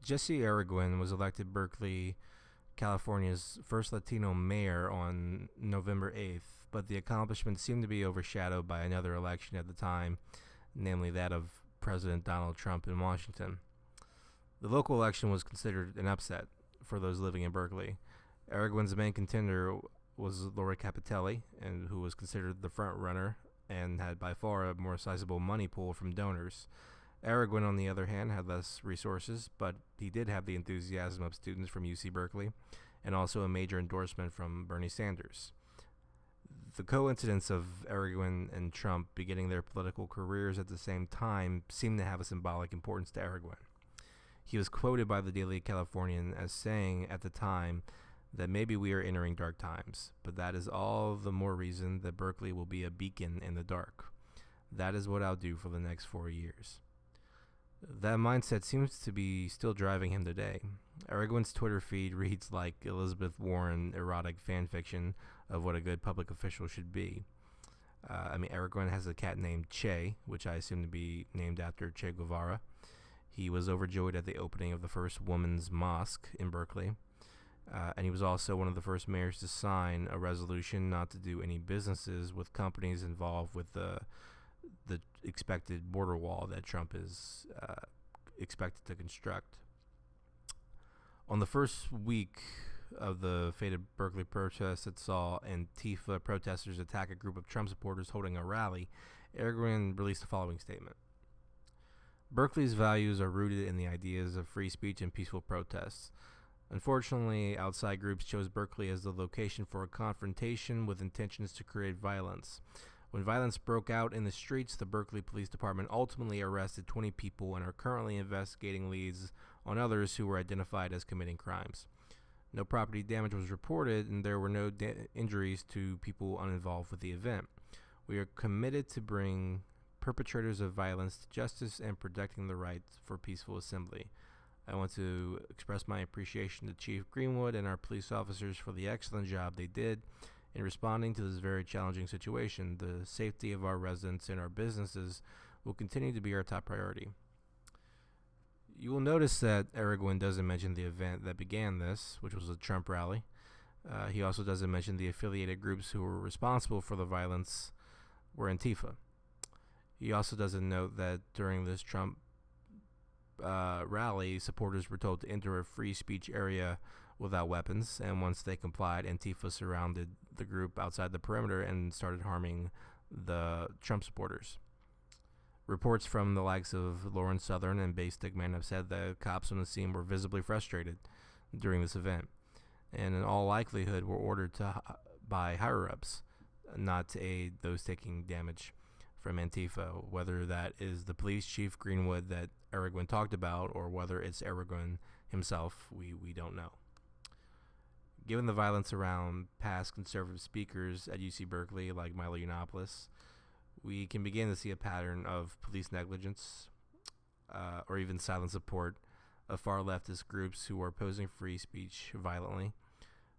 Jesse Araguin was elected Berkeley, California's first Latino mayor on November 8th, but the accomplishment seemed to be overshadowed by another election at the time, namely that of President Donald Trump in Washington. The local election was considered an upset for those living in Berkeley. Araguin's main contender was Laura Capitelli, and who was considered the front runner and had by far a more sizable money pool from donors. Araguin, on the other hand, had less resources, but he did have the enthusiasm of students from UC Berkeley and also a major endorsement from Bernie Sanders. The coincidence of Araguin and Trump beginning their political careers at the same time seemed to have a symbolic importance to Araguin. He was quoted by the Daily Californian as saying at the time that maybe we are entering dark times, but that is all the more reason that Berkeley will be a beacon in the dark. That is what I'll do for the next 4 years. That mindset seems to be still driving him today. Araguin's Twitter feed reads like Elizabeth Warren erotic fanfiction of what a good public official should be. Araguin has a cat named Che, which I assume to be named after Che Guevara. He was overjoyed at the opening of the first women's mosque in Berkeley. And he was also one of the first mayors to sign a resolution not to do any businesses with companies involved with the expected border wall that Trump is expected to construct. On the first week of the fated Berkeley protests that saw Antifa protesters attack a group of Trump supporters holding a rally, Araguin released the following statement. Berkeley's values are rooted in the ideas of free speech and peaceful protests. Unfortunately, outside groups chose Berkeley as the location for a confrontation with intentions to create violence. When violence broke out in the streets, the Berkeley Police Department ultimately arrested 20 people and are currently investigating leads on others who were identified as committing crimes. No property damage was reported, and there were no injuries to people uninvolved with the event. We are committed to bring perpetrators of violence to justice and protecting the right for peaceful assembly. I want to express my appreciation to Chief Greenwood and our police officers for the excellent job they did in responding to this very challenging situation. The safety of our residents and our businesses will continue to be our top priority. You will notice that Araguin doesn't mention the event that began this, which was a Trump rally. He also doesn't mention the affiliated groups who were responsible for the violence were Antifa. He also doesn't note that during this Trump rally, supporters were told to enter a free speech area without weapons, and once they complied, Antifa surrounded the group outside the perimeter and started harming the Trump supporters. Reports from the likes of Lauren Southern and Bay Stickman have said that cops on the scene were visibly frustrated during this event, and in all likelihood were ordered by higher-ups not to aid those taking damage from Antifa, whether that is the police chief Greenwood that Araguin talked about or whether it's Araguin himself, we don't know. Given the violence around past conservative speakers at UC Berkeley like Milo Yiannopoulos, we can begin to see a pattern of police negligence or even silent support of far leftist groups who are opposing free speech violently,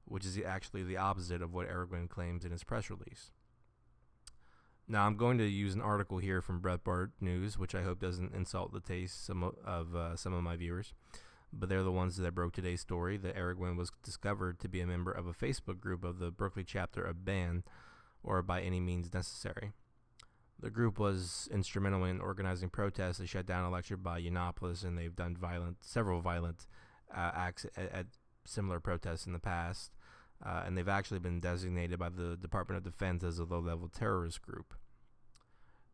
which is actually the opposite of what Araguin claims in his press release. Now, I'm going to use an article here from Breitbart News, which I hope doesn't insult the taste of some of my viewers, but they're the ones that broke today's story that Araguin was discovered to be a member of a Facebook group of the Berkeley chapter of BAN, or By Any Means Necessary. The group was instrumental in organizing protests to shut down a lecture by Yiannopoulos, and they've done several violent acts at similar protests in the past. And they've actually been designated by the Department of Defense as a low-level terrorist group.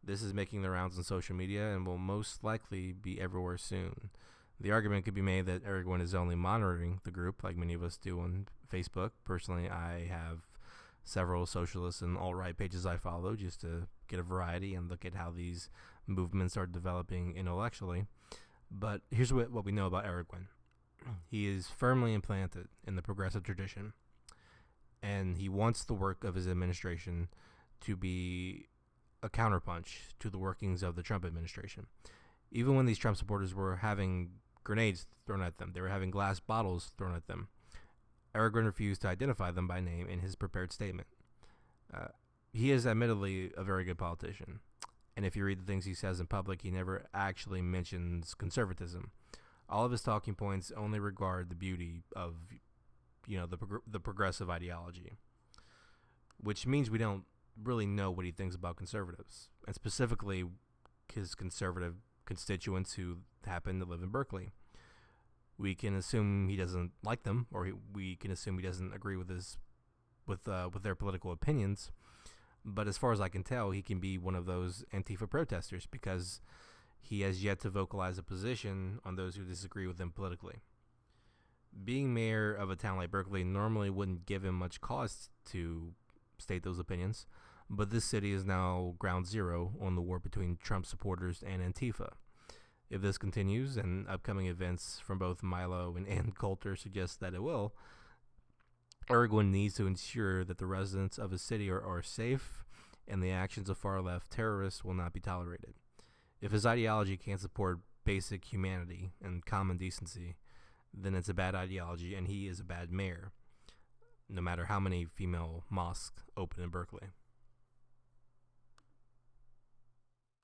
This is making the rounds on social media and will most likely be everywhere soon. The argument could be made that Araguin is only monitoring the group, like many of us do on Facebook. Personally, I have several socialist and alt-right pages I follow just to get a variety and look at how these movements are developing intellectually. But here's what we know about Araguin. He is firmly implanted in the progressive tradition, and he wants the work of his administration to be a counterpunch to the workings of the Trump administration. Even when these Trump supporters were having grenades thrown at them, they were having glass bottles thrown at them, Araguin refused to identify them by name in his prepared statement. He is admittedly a very good politician, and if you read the things he says in public, he never actually mentions conservatism. All of his talking points only regard the beauty of, the progressive ideology, which means we don't really know what he thinks about conservatives, and specifically his conservative constituents who happen to live in Berkeley. We can assume he doesn't like them, or we can assume he doesn't agree with their political opinions. But as far as I can tell, he can be one of those Antifa protesters because he has yet to vocalize a position on those who disagree with him politically. Being mayor of a town like Berkeley normally wouldn't give him much cause to state those opinions, but this city is now ground zero on the war between Trump supporters and Antifa. If this continues, and upcoming events from both Milo and Ann Coulter suggest that it will, Irwin needs to ensure that the residents of his city are safe and the actions of far-left terrorists will not be tolerated. If his ideology can't support basic humanity and common decency, then it's a bad ideology and he is a bad mayor, no matter how many female mosques open in Berkeley.